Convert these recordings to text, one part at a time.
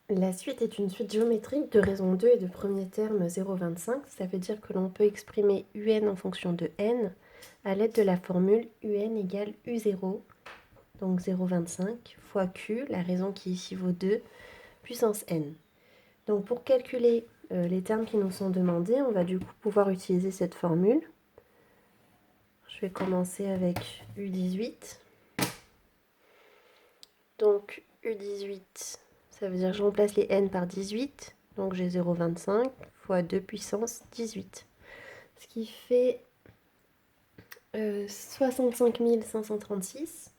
La suite est une suite géométrique de raison 2 et de premier terme 0,25. Ça veut dire que l'on peut exprimer un en fonction de n à l'aide de la formule un égale u0, donc 0,25 fois q, la raison qui ici vaut 2, puissance n. Donc pour calculer les termes qui nous sont demandés, on va du coup pouvoir utiliser cette formule. Je vais commencer avec U18. Donc U18, ça veut dire que je remplace les n par 18. Donc j'ai 0,25 fois 2 puissance 18. Ce qui fait 65 536.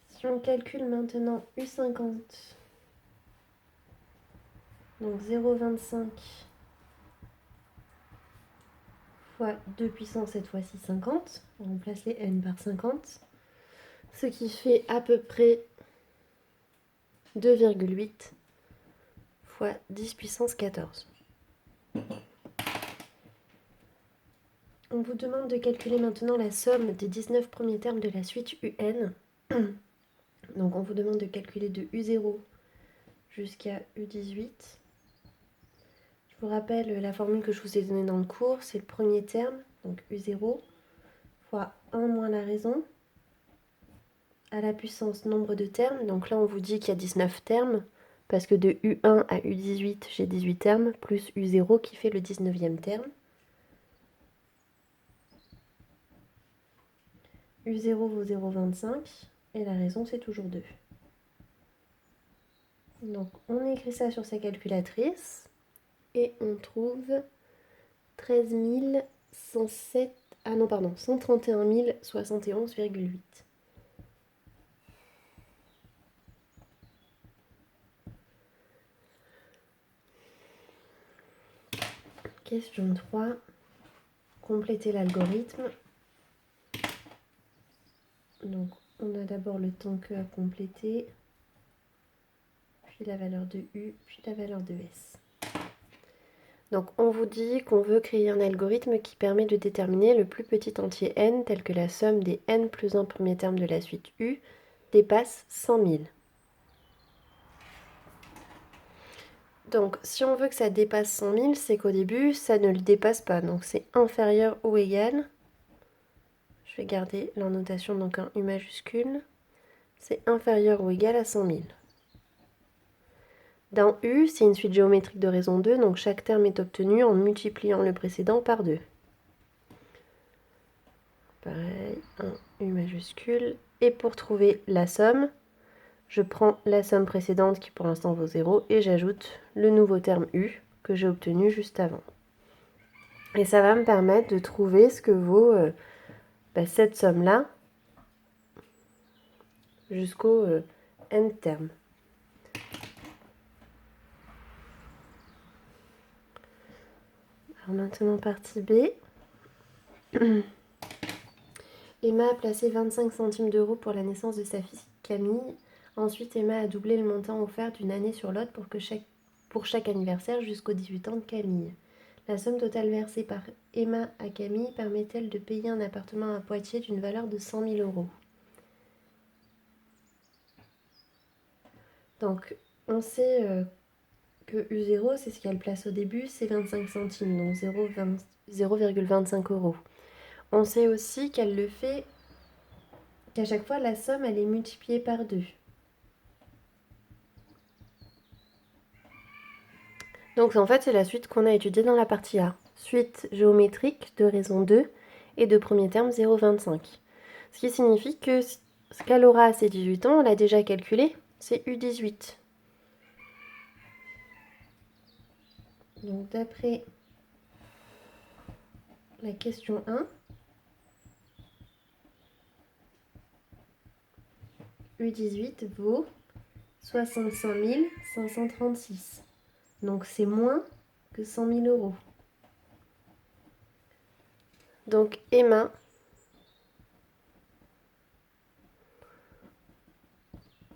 Si on calcule maintenant U50, donc 0,25 fois 2 puissance, cette fois-ci 50. On remplace les n par 50. Ce qui fait à peu près 2,8 fois 10 puissance 14. On vous demande de calculer maintenant la somme des 19 premiers termes de la suite UN. Donc on vous demande de calculer de U0 jusqu'à U18. Je vous rappelle la formule que je vous ai donnée dans le cours, c'est le premier terme, donc U0, fois 1 moins la raison, à la puissance nombre de termes. Donc là on vous dit qu'il y a 19 termes, parce que de U1 à U18 j'ai 18 termes, plus U0 qui fait le 19e terme. U0 vaut 0,25 et la raison c'est toujours 2. Donc on écrit ça sur sa calculatrice et on trouve 13 107, 131 071,8. Question 3. Compléter l'algorithme. Donc on a d'abord le temps que à compléter, puis la valeur de U, puis la valeur de S. Donc on vous dit qu'on veut créer un algorithme qui permet de déterminer le plus petit entier n tel que la somme des n plus 1 premier terme de la suite U dépasse 100 000. Donc si on veut que ça dépasse 100 000, c'est qu'au début ça ne le dépasse pas. Donc c'est inférieur ou égal. Je vais garder la notation donc un U majuscule. C'est inférieur ou égal à 100 000. Dans U, c'est une suite géométrique de raison 2, donc chaque terme est obtenu en multipliant le précédent par 2. Pareil, un U majuscule. Et pour trouver la somme, je prends la somme précédente qui pour l'instant vaut 0 et j'ajoute le nouveau terme U que j'ai obtenu juste avant. Et ça va me permettre de trouver ce que vaut cette somme-là jusqu'au n terme. Alors maintenant partie B. Emma a placé 25 centimes d'euros pour la naissance de sa fille Camille. Ensuite, Emma a doublé le montant offert d'une année sur l'autre pour chaque anniversaire jusqu'aux 18 ans de Camille. La somme totale versée par Emma à Camille permet-elle de payer un appartement à Poitiers d'une valeur de 100 000 euros? Donc, on sait que U0, c'est ce qu'elle place au début, c'est 25 centimes, donc 0,25 euros. On sait aussi qu'elle le fait, qu'à chaque fois, la somme, elle est multipliée par 2. Donc en fait, c'est la suite qu'on a étudiée dans la partie A. Suite géométrique de raison 2 et de premier terme 0,25. Ce qui signifie que ce qu'elle aura à ses 18 ans, on l'a déjà calculé, c'est U18. Donc d'après la question 1, U18 vaut 65 536. Donc c'est moins que 100 000 euros. Donc Emma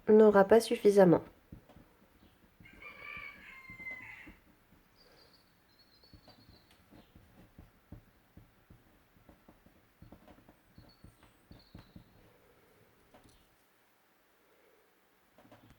n'aura pas suffisamment.